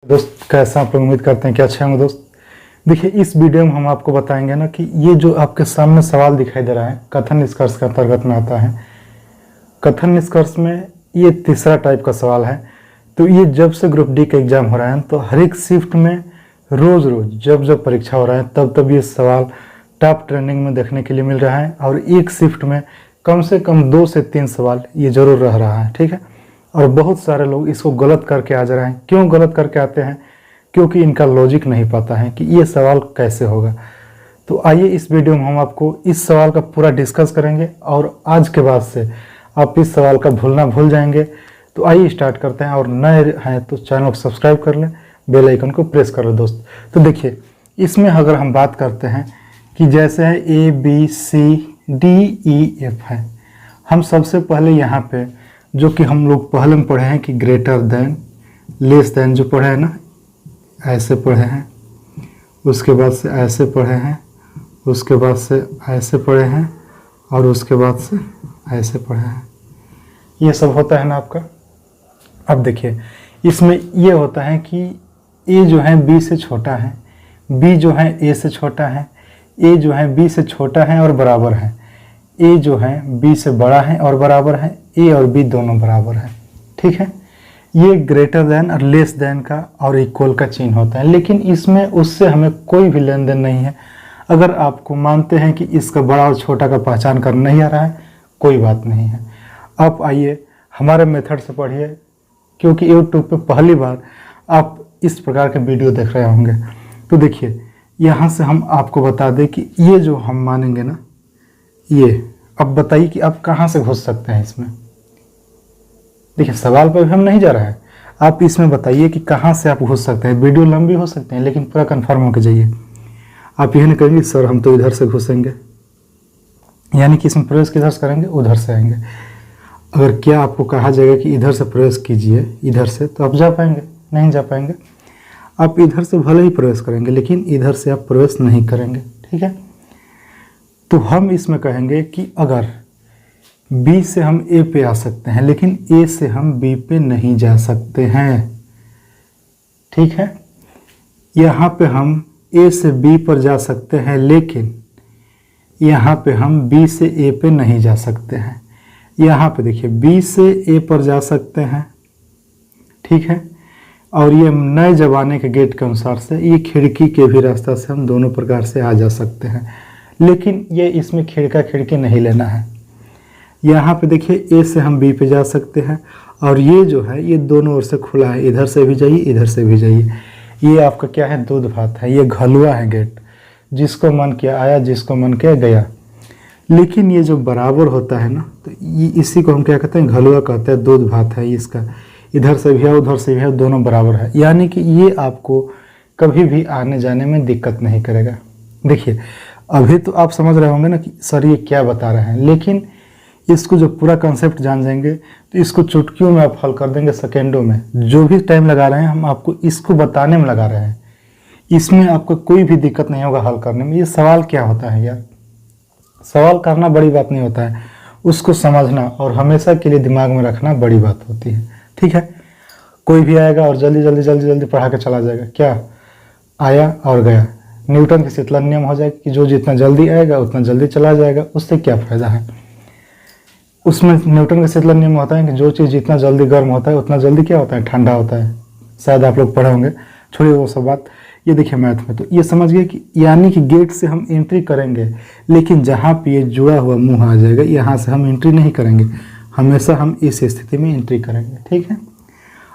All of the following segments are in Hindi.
दोस्त कैसा आप लोग उम्मीद करते हैं कि अच्छे होंगे। दोस्त देखिए, इस वीडियो में हम आपको बताएंगे ना कि ये जो आपके सामने सवाल दिखाई दे रहा है कथन निष्कर्ष के अंतर्गत में आता है। कथन निष्कर्ष में ये तीसरा टाइप का सवाल है। तो ये जब से ग्रुप डी का एग्जाम हो रहा है तो हर एक शिफ्ट में रोज जब परीक्षा हो रहा है तब ये सवाल टॉप ट्रेंडिंग में देखने के लिए मिल रहा है। और एक शिफ्ट में कम से कम 2 से 3 सवाल ये जरूर रह रहा है, ठीक है। और बहुत सारे लोग इसको गलत करके आ जा रहे हैं। क्यों गलत करके आते हैं? क्योंकि इनका लॉजिक नहीं पता है कि ये सवाल कैसे होगा। तो आइए इस वीडियो में हम आपको इस सवाल का पूरा डिस्कस करेंगे और आज के बाद से आप इस सवाल का भूलना भूल जाएंगे। तो आइए स्टार्ट करते हैं। और नए हैं तो चैनल को सब्सक्राइब कर लें, बेल आइकन को प्रेस कर लें। दोस्त तो देखिए, इसमें अगर हम बात करते हैं कि जैसे है ABCDEF है, हम सबसे पहले यहाँ पे जो कि हम लोग पहले में पढ़े हैं कि ग्रेटर देन लेस देन जो पढ़े हैं ना, ऐसे पढ़े हैं, उसके बाद से ऐसे पढ़े हैं, उसके बाद से ऐसे पढ़े हैं और उसके बाद से ऐसे पढ़े हैं। ये सब होता है ना आपका। अब देखिए, इसमें ये होता है कि A जो है B से छोटा है, B जो है A से छोटा है, A जो है B से छोटा है और बराबर है, A जो है B से बड़ा है और बराबर है, A और B दोनों बराबर है, ठीक है। ये ग्रेटर देन और लेस देन का और इक्वल का चिन्ह होता है, लेकिन इसमें उससे हमें कोई भी लेन देन नहीं है। अगर आपको मानते हैं कि इसका बड़ा और छोटा का पहचान करना नहीं आ रहा है, कोई बात नहीं है। आप आइए हमारे मेथड से पढ़िए, क्योंकि यूट्यूब पे पहली बार आप इस प्रकार के वीडियो देख रहे होंगे। तो देखिए, यहाँ से हम आपको बता दें कि ये जो हम मानेंगे ना, ये अब बताइए कि आप कहाँ से घुस सकते हैं इसमें। देखिए, सवाल पर भी हम नहीं जा रहा है, आप इसमें बताइए कि कहाँ से आप घुस सकते हैं। वीडियो लंबी हो सकते हैं लेकिन पूरा कंफर्म होकर जाइए। आप यह नहीं कहेंगे सर हम तो इधर से घुसेंगे, यानी कि इसमें प्रवेश किधर से करेंगे, उधर से आएंगे। अगर क्या आपको कहा जाएगा कि इधर से प्रवेश कीजिए इधर से, तो आप जा पाएंगे? नहीं जा पाएंगे। आप इधर से भले ही प्रवेश करेंगे लेकिन इधर से आप प्रवेश नहीं करेंगे, ठीक है। तो हम इसमें कहेंगे कि अगर B से हम A पे आ सकते हैं लेकिन A से हम B पे नहीं जा सकते हैं, ठीक है। यहाँ पे हम A से B पर जा सकते हैं लेकिन यहाँ पे हम B से A पे नहीं जा सकते हैं। यहाँ पे देखिए, B से A पर जा सकते हैं, ठीक है। और ये नए ज़माने के गेट के अनुसार से ये खिड़की के भी रास्ता से हम दोनों प्रकार से आ जा सकते हैं, लेकिन ये इसमें खिड़की नहीं लेना है। यहाँ पे देखिए, A से हम B पे जा सकते हैं और ये जो है ये दोनों ओर से खुला है, इधर से भी जाइए इधर से भी जाइए। ये आपका क्या है, दूध भात है, ये घलुआ है गेट, जिसको मन किया आया, जिसको मन किया गया। लेकिन ये जो बराबर होता है ना, तो ये इसी को हम क्या कहते हैं, घलुआ कहते हैं, दूध भात है इसका। इधर से भी है उधर से भी है, दोनों बराबर है, यानी कि ये आपको कभी भी आने जाने में दिक्कत नहीं करेगा। देखिए, अभी तो आप समझ रहे होंगे ना कि सर ये क्या बता रहे हैं, लेकिन इसको जो पूरा कंसेप्ट जान जाएंगे तो इसको चुटकियों में आप हल कर देंगे, सेकेंडों में। जो भी टाइम लगा रहे हैं हम आपको इसको बताने में लगा रहे हैं, इसमें आपको कोई भी दिक्कत नहीं होगा हल करने में। ये सवाल क्या होता है यार, सवाल करना बड़ी बात नहीं होता है, उसको समझना और हमेशा के लिए दिमाग में रखना बड़ी बात होती है, ठीक है। कोई भी आएगा और जल्दी पढ़ा के चला जाएगा, क्या आया और गया। न्यूटन की शीतलन नियम हो जाएगा कि जो जितना जल्दी आएगा उतना जल्दी चला जाएगा, उससे क्या फ़ायदा है। उसमें न्यूटन का शीतलन नियम होता है कि जो चीज़ जितना जल्दी गर्म होता है उतना जल्दी क्या होता है, ठंडा होता है। शायद आप लोग पढ़े होंगे, छोड़िए वो सब बात। ये देखिए मैथ में तो ये समझ गए कि यानी कि गेट से हम एंट्री करेंगे लेकिन जहाँ पे ये जुड़ा हुआ मुंह आ जाएगा यहाँ से हम एंट्री नहीं करेंगे, हमेशा हम इस स्थिति में एंट्री करेंगे, ठीक है।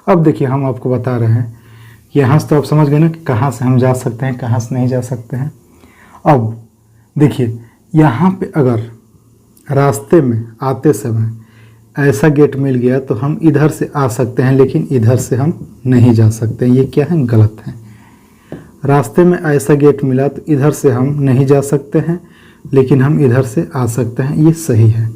अब देखिए, हम आपको बता रहे हैं यहाँ से तो आप समझ गए ना कि कहाँ से हम जा सकते हैं, कहाँ से नहीं जा सकते हैं। अब देखिए, यहाँ पे अगर रास्ते में आते समय ऐसा गेट मिल गया तो हम इधर से आ सकते हैं लेकिन इधर से हम नहीं जा सकते हैं। ये क्या है, गलत है। रास्ते में ऐसा गेट मिला तो इधर से हम नहीं जा सकते हैं लेकिन हम इधर से आ सकते हैं, ये सही है।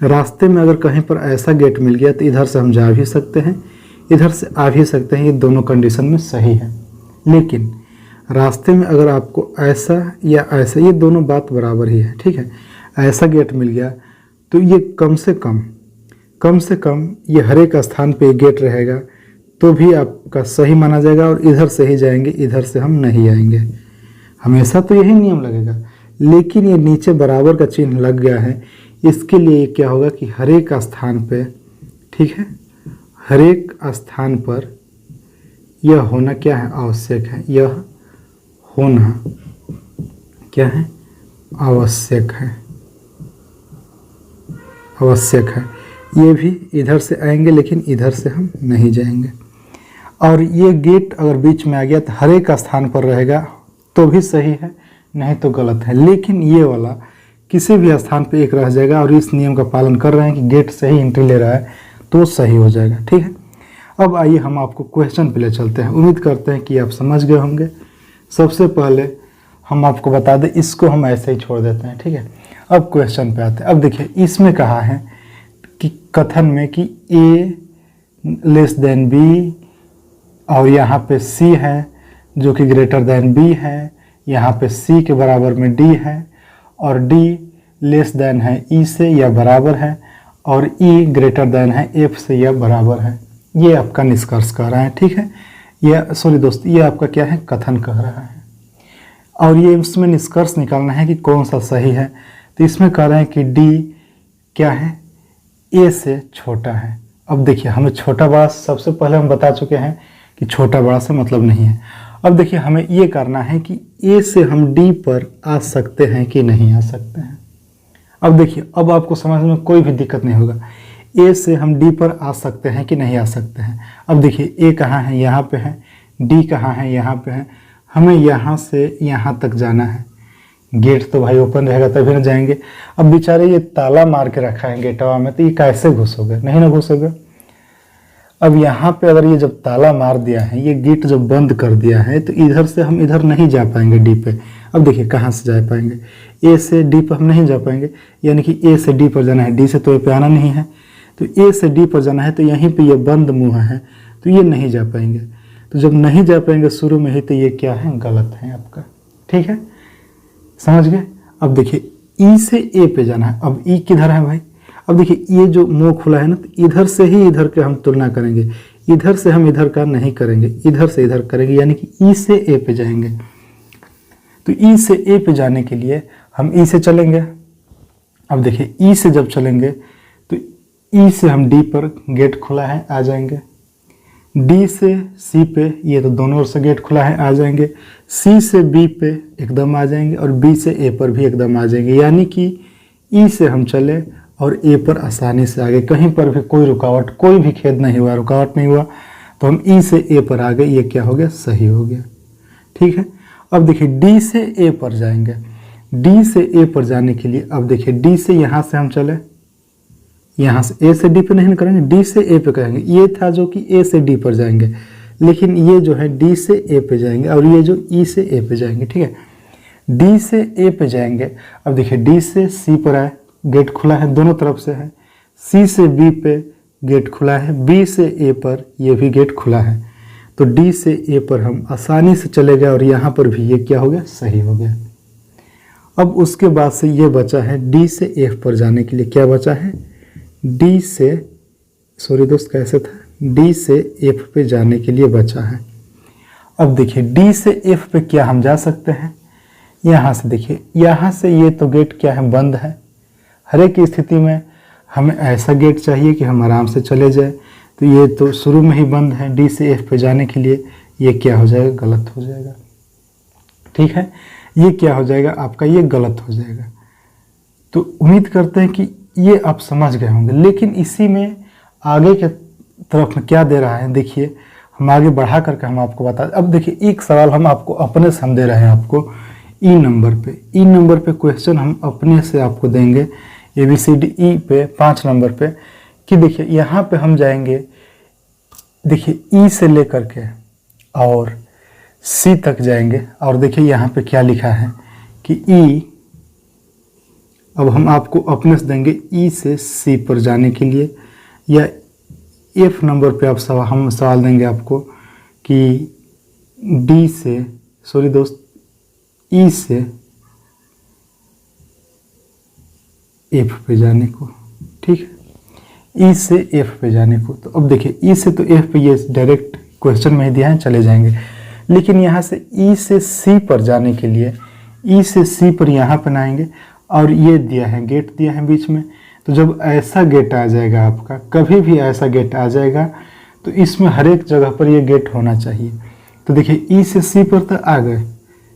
रास्ते में अगर कहीं पर ऐसा गेट मिल गया तो इधर से हम जा भी सकते हैं, इधर से आ भी सकते हैं, ये दोनों कंडीशन में सही है। लेकिन रास्ते में अगर आपको ऐसा या ऐसा, ये दोनों बात बराबर ही है, ठीक है। ऐसा गेट मिल गया तो ये कम से कम ये हर एक स्थान पे गेट रहेगा तो भी आपका सही माना जाएगा, और इधर से ही जाएंगे, इधर से हम नहीं आएंगे। हमेशा तो यही नियम लगेगा। लेकिन ये नीचे बराबर का चिन्ह लग गया है, इसके लिए ये क्या होगा कि हर एक स्थान पे, ठीक है, हर एक स्थान पर यह होना क्या है, आवश्यक है। यह होना क्या है, आवश्यक है, आवश्यक है। ये भी इधर से आएंगे, लेकिन इधर से हम नहीं जाएंगे। और ये गेट अगर बीच में आ गया तो हर एक स्थान पर रहेगा तो भी सही है, नहीं तो गलत है। लेकिन ये वाला किसी भी स्थान पे एक रह जाएगा, और इस नियम का पालन कर रहे हैं कि गेट से ही एंट्री ले रहा है तो सही हो जाएगा। ठीक है, अब आइए हम आपको क्वेश्चन पे ले चलते हैं। उम्मीद करते हैं कि आप समझ गए होंगे। सबसे पहले हम आपको बता दें, इसको हम ऐसे ही छोड़ देते हैं। ठीक है, अब क्वेश्चन पे आते हैं। अब देखिए, इसमें कहा है कि कथन में कि a लेस देन b, और यहाँ पे c है जो कि ग्रेटर देन b है, यहाँ पे c के बराबर में d है, और d लेस देन है e से या बराबर है, और e ग्रेटर देन है f से या बराबर है। ये आपका निष्कर्ष कह रहा है। ठीक है, यह सॉरी दोस्त, ये आपका क्या है, कथन कह रहा है। और ये इसमें निष्कर्ष निकालना है कि कौन सा सही है। तो इसमें कह रहे हैं कि d क्या है, a से छोटा है। अब देखिए, हमें छोटा बड़ा सबसे पहले हम बता चुके हैं कि छोटा बड़ा से मतलब नहीं है। अब देखिए, हमें ये करना है कि a से हम d पर आ सकते हैं कि नहीं आ सकते हैं। अब देखिए, अब आपको समझने में कोई भी दिक्कत नहीं होगा। a से हम d पर आ सकते हैं कि नहीं आ सकते हैं। अब देखिए, a कहाँ है, यहाँ पे है, d कहाँ है, यहाँ पे है। हमें यहाँ से यहाँ तक जाना है। गेट तो भाई ओपन रहेगा तभी ना जाएंगे। अब बेचारे ये ताला मार के रखा है गेटवा में, तो ये कैसे घुसोगे, नहीं ना घुसोगे। अब यहाँ पे अगर ये जब ताला मार दिया है, ये गेट जब बंद कर दिया है, तो इधर से हम इधर नहीं जा पाएंगे डी पे। अब देखिए, कहाँ से जा पाएंगे, ए से डी पर हम नहीं जा पाएंगे, यानी कि ए से डी पर जाना है, डी से तो ए पे आना नहीं है। तो ए से डी पर जाना है, तो यहीं पे ये बंद मुँह है, तो ये नहीं जा पाएंगे। तो जब नहीं जा पाएंगे शुरू में ही, तो ये क्या है, गलत है आपका। ठीक है, समझ गए। अब देखिए, ई से ए पे जाना है। अब ई किधर है भाई, अब देखिए, ये जो मुंह खुला है ना, तो इधर से ही इधर के हम तुलना करेंगे। इधर से हम इधर का नहीं करेंगे, इधर से इधर करेंगे, यानी कि ई से ए पे जाएंगे। तो ई से ए पे जाने के लिए हम ई से चलेंगे। अब देखिए, ई से जब चलेंगे तो ई से हम डी पर, गेट खुला है, आ जाएंगे। डी से सी पे, ये तो दोनों ओर से गेट खुला है, आ जाएंगे। सी से बी पे एकदम आ जाएंगे, और बी से ए पर भी एकदम आ जाएंगे। यानी कि ई से हम चले और ए पर आसानी से आ गए, कहीं पर भी कोई रुकावट, कोई भी खेद नहीं हुआ, रुकावट नहीं हुआ, तो हम ई से ए पर आ गए। ये क्या हो गया, सही हो गया। ठीक है, अब देखिए, डी से ए पर जाएंगे। डी से ए पर जाने के लिए, अब देखिए, डी से यहाँ से हम चले, यहाँ से ए से डी पे नहीं करेंगे, डी से ए पे करेंगे। ये था जो कि ए से डी पर जाएंगे, लेकिन ये जो है डी से ए पे जाएंगे, और ये जो ई से ए पे जाएंगे। ठीक है, डी से ए पे जाएंगे। अब देखिए, डी से सी पर आए, गेट खुला है, दोनों तरफ से है। सी से बी पे गेट खुला है, बी से ए पर ये भी गेट खुला है। तो डी से ए पर हम आसानी से चले गए, और यहाँ पर भी ये क्या हो गया, सही हो गया। अब उसके बाद से ये बचा है डी से एफ पर जाने के लिए। क्या बचा है, डी से, सॉरी दोस्त कैसे था, डी से एफ पे जाने के लिए बचा है। अब देखिए, डी से एफ पे क्या हम जा सकते हैं, यहाँ से देखिए, यहाँ से ये तो गेट क्या है, बंद है। हर एक स्थिति में हमें ऐसा गेट चाहिए कि हम आराम से चले जाए। तो ये तो शुरू में ही बंद है, डी से एफ पे जाने के लिए ये क्या हो जाएगा, गलत हो जाएगा। ठीक है, ये क्या हो जाएगा आपका, ये गलत हो जाएगा। तो उम्मीद करते हैं कि ये आप समझ गए होंगे। लेकिन इसी में आगे के तरफ में क्या दे रहा है, देखिए, हम आगे बढ़ा करके हम आपको बता। अब देखिए, एक सवाल हम आपको अपने से हम दे रहे हैं आपको ई नंबर पे। ई नंबर पे क्वेश्चन हम अपने से आपको देंगे, ABCDE पे 5 नंबर पे, कि देखिए, यहाँ पे हम जाएंगे, देखिए, ई से लेकर के और सी तक जाएंगे। और देखिए, यहाँ पे क्या लिखा है कि ई, अब हम आपको अपने से देंगे ई से सी पर जाने के लिए, या एफ नंबर पे आप हम सवाल देंगे आपको कि डी से, सॉरी दोस्त, ई से एफ पे जाने को। ठीक है, ई से एफ पे जाने को। तो अब देखिए ई से तो एफ पे ये डायरेक्ट क्वेश्चन में ही दिया है, चले जाएंगे। लेकिन यहाँ से ई से सी पर जाने के लिए ई से सी पर यहाँ पर आएंगे और ये दिया है, गेट दिया है बीच में। तो जब ऐसा गेट आ जाएगा आपका, कभी भी ऐसा गेट आ जाएगा तो इसमें हर एक जगह पर ये गेट होना चाहिए। तो देखिए ई से सी पर तो आ गए,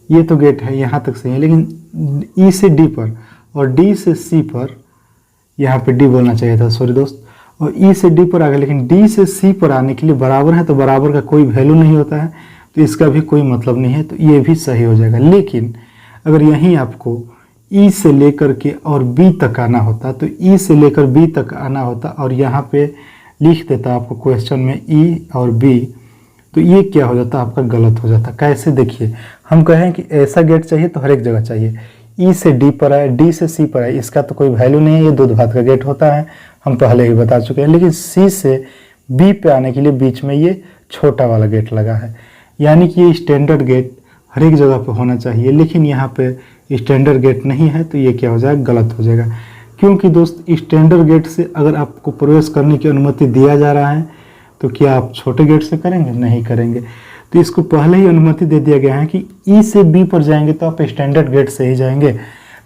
ये तो गेट है, यहाँ तक सही है। लेकिन ई से डी पर और डी से सी पर, यहाँ पे डी बोलना चाहिए था, सॉरी दोस्त, और ई से डी पर आ गए। लेकिन डी से सी पर आने के लिए बराबर है, तो बराबर का कोई वैल्यू नहीं होता है, तो इसका भी कोई मतलब नहीं है, तो ये भी सही हो जाएगा। लेकिन अगर यहीं आपको ई से लेकर के और बी तक आना होता, तो ई से लेकर बी तक आना होता और यहाँ पे लिख देता आपको क्वेश्चन में ई और बी, तो ये क्या हो जाता, आपका गलत हो जाता। कैसे, देखिए हम कहें कि ऐसा गेट चाहिए तो हर एक जगह चाहिए, ई से डी पर आए, डी से सी पर आए, इसका तो कोई वैल्यू नहीं है, ये दूध भात का गेट होता है, हम पहले ही बता चुके हैं। लेकिन सी से बी पे आने के लिए बीच में ये छोटा वाला गेट लगा है, यानी कि ये स्टैंडर्ड गेट हर एक जगह पे होना चाहिए। लेकिन यहाँ पे स्टैंडर्ड गेट नहीं है, तो ये क्या हो जाएगा, गलत हो जाएगा। क्योंकि दोस्त स्टैंडर्ड गेट से अगर आपको प्रवेश करने की अनुमति दिया जा रहा है, तो क्या आप छोटे गेट से करेंगे, नहीं करेंगे। तो इसको पहले ही अनुमति दे दिया गया है कि ई से बी पर जाएंगे तो आप स्टैंडर्ड गेट से ही जाएंगे,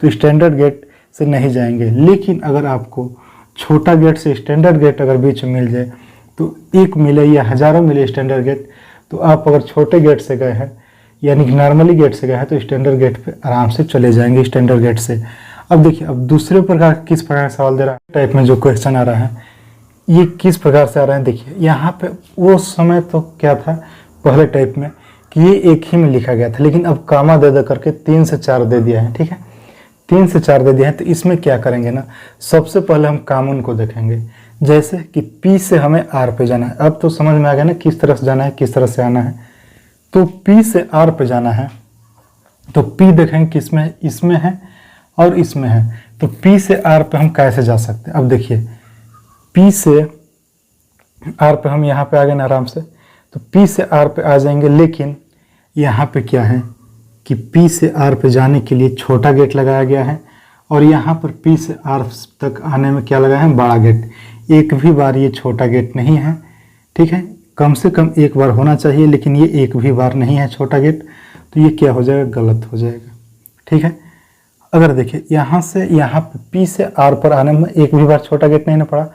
तो स्टैंडर्ड गेट से नहीं जाएंगे। लेकिन अगर आपको छोटा गेट से स्टैंडर्ड गेट अगर बीच में मिल जाए, तो एक मिले या हज़ारों मिले स्टैंडर्ड गेट, तो आप अगर छोटे गेट से गए हैं यानी कि नॉर्मली गेट से गए हैं, तो स्टैंडर्ड गेट पे आराम से चले जाएंगे स्टैंडर्ड गेट से। अब देखिए, अब दूसरे प्रकार किस प्रकार सवाल दे रहा है, टाइप में जो क्वेश्चन आ रहा है ये किस प्रकार से आ रहा है। देखिए यहाँ पे वो समय तो क्या था पहले टाइप में कि ये एक ही में लिखा गया था, लेकिन अब कामा दे करके 3 से 4 दे दिया है, ठीक है, 3 से 4 दे दिया है। तो इसमें क्या करेंगे ना, सबसे पहले हम कामन को देखेंगे, जैसे कि P से हमें R पे जाना है। अब तो समझ में आ गया ना किस तरह से जाना है, किस तरह से आना है। तो P से R पे जाना है, तो P देखेंगे किसमें है, इसमें है और इसमें है। तो P से R पे हम कैसे जा सकते हैं। अब देखिए P से R पे हम यहाँ पे आ गए ना आराम से, तो P से R पे आ जाएंगे। लेकिन यहाँ पे क्या है कि P से R पे जाने के लिए छोटा गेट लगाया गया है और यहाँ पर P से R तक आने में क्या लगा है, बड़ा गेट। एक भी बार ये छोटा गेट नहीं है, ठीक है, कम से कम एक बार होना चाहिए, लेकिन ये एक भी बार नहीं है छोटा गेट, तो ये क्या हो जाएगा, गलत हो जाएगा, ठीक है। अगर देखिए यहाँ से यहाँ पे P से R पर आने में एक भी बार छोटा गेट नहीं ना पड़ा,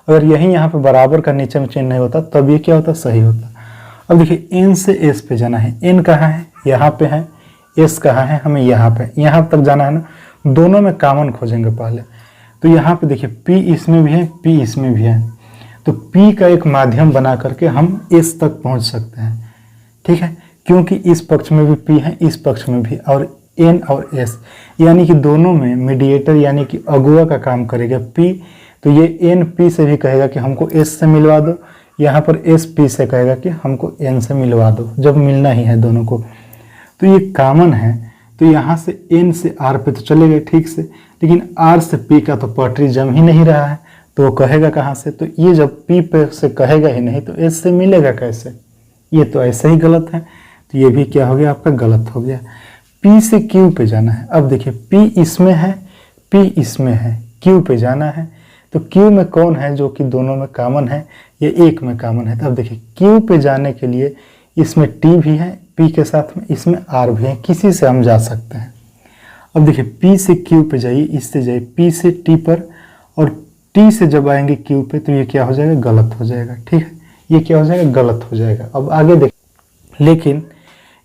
अगर यही यहाँ पे बराबर का नीचे में चिन्ह नहीं होता तब ये क्या होता, सही होता। अब देखिए N से S पे जाना है, N कहाँ है, यहाँ पे है, S कहाँ है, हमें यहाँ पे, यहाँ तक जाना है ना, दोनों में कॉमन खोजेंगे पहले। तो यहाँ पे देखिए P इसमें भी है, P इसमें भी है, तो P का एक माध्यम बना करके हम S तक पहुँच सकते हैं, ठीक है, क्योंकि इस पक्ष में भी P है, इस पक्ष में भी, और N और S यानी कि दोनों में मीडिएटर यानी कि अगुआ का काम करेगा P। तो ये N P से भी कहेगा कि हमको S से मिलवा दो, यहाँ पर S P से कहेगा कि हमको N से मिलवा दो, जब मिलना ही है दोनों को। तो ये कॉमन है, तो यहाँ से N से R पे तो चले गए ठीक से, लेकिन R से P का तो पटरी जम ही नहीं रहा है, तो वो कहेगा कहाँ से। तो ये जब P पे से कहेगा ही नहीं तो S से मिलेगा कैसे, ये तो ऐसे ही गलत है। तो ये भी क्या हो गया, आपका गलत हो गया। P से Q पे जाना है। अब देखिए P इसमें है, P इसमें है, Q पे जाना है। तो Q में कौन है जो कि दोनों में कॉमन है, ये एक में कॉमन है। तो अब देखिए Q पे जाने के लिए इसमें T भी है P के साथ में, इसमें R भी है, किसी से हम जा सकते हैं। अब देखिए P से Q पे जाइए, इससे जाइए P से T पर, और T से जब आएंगे Q पे तो ये क्या हो जाएगा, गलत हो जाएगा, ठीक है, ये क्या हो जाएगा, गलत हो जाएगा। अब आगे देखिए, लेकिन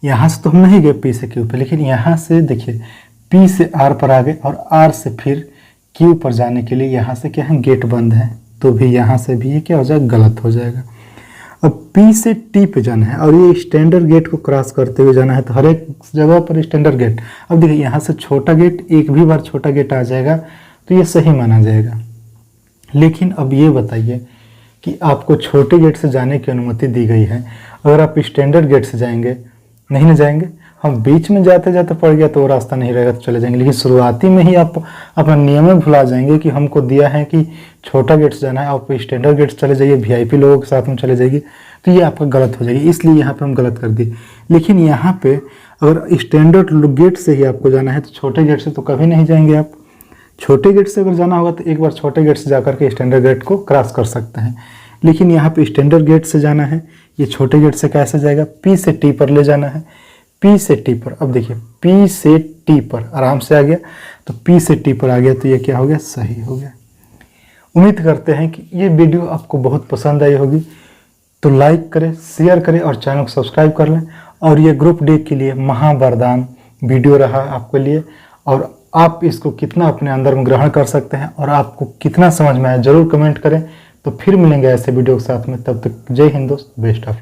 यहाँ से तो हम नहीं गए P से Q पे, लेकिन यहाँ से देखिए P से R पर आ गए और R से फिर Q पर जाने के लिए यहाँ से क्या है, गेट बंद है, तो भी यहाँ से भी ये क्या हो जाएगा, गलत हो जाएगा। अब P से T पे जाना है और ये स्टैंडर्ड गेट को क्रॉस करते हुए जाना है, तो हर एक जगह पर स्टैंडर्ड गेट। अब देखिए यहाँ से छोटा गेट, एक भी बार छोटा गेट आ जाएगा तो ये सही माना जाएगा। लेकिन अब ये बताइए कि आपको छोटे गेट से जाने की अनुमति दी गई है, अगर आप स्टैंडर्ड गेट से जाएंगे, नहीं ना जाएंगे, हम बीच में जाते जाते पड़ गया तो वो रास्ता नहीं रहेगा तो चले जाएंगे, लेकिन शुरुआती में ही आप अपना नियम में भुला जाएंगे कि हमको दिया है कि छोटा गेट से जाना है, आप स्टैंडर्ड गेट से चले जाइए, वीआईपी लोगों के साथ में चले जाइए, तो ये आपका गलत हो जाएगी, इसलिए यहाँ पे हम गलत कर दिए। लेकिन यहाँ पे अगर स्टैंडर्ड गेट से ही आपको जाना है तो छोटे गेट से तो कभी नहीं जाएंगे आप, छोटे गेट से अगर जाना होगा तो एक बार छोटे गेट से जाकर के स्टैंडर्ड गेट को क्रॉस कर सकते हैं, लेकिन यहाँ पे स्टैंडर्ड गेट से जाना है, ये छोटे गेट से कैसे जाएगा, पी से टी पर ले जाना है, पी से टी पर। अब देखिए पी से टी पर आराम से आ गया, तो पी से टी पर आ गया, तो ये क्या हो गया, सही हो गया। उम्मीद करते हैं कि ये वीडियो आपको बहुत पसंद आई होगी, तो लाइक करें, शेयर करें और चैनल को सब्सक्राइब कर लें। और ये ग्रुप डी के लिए महावरदान वीडियो रहा आपके लिए, और आप इसको कितना अपने अंदर में ग्रहण कर सकते हैं और आपको कितना समझ में आया जरूर कमेंट करें। तो फिर मिलेंगे ऐसे वीडियो के साथ में, तब तक जय हिंद दोस्त, बेस्ट ऑफ।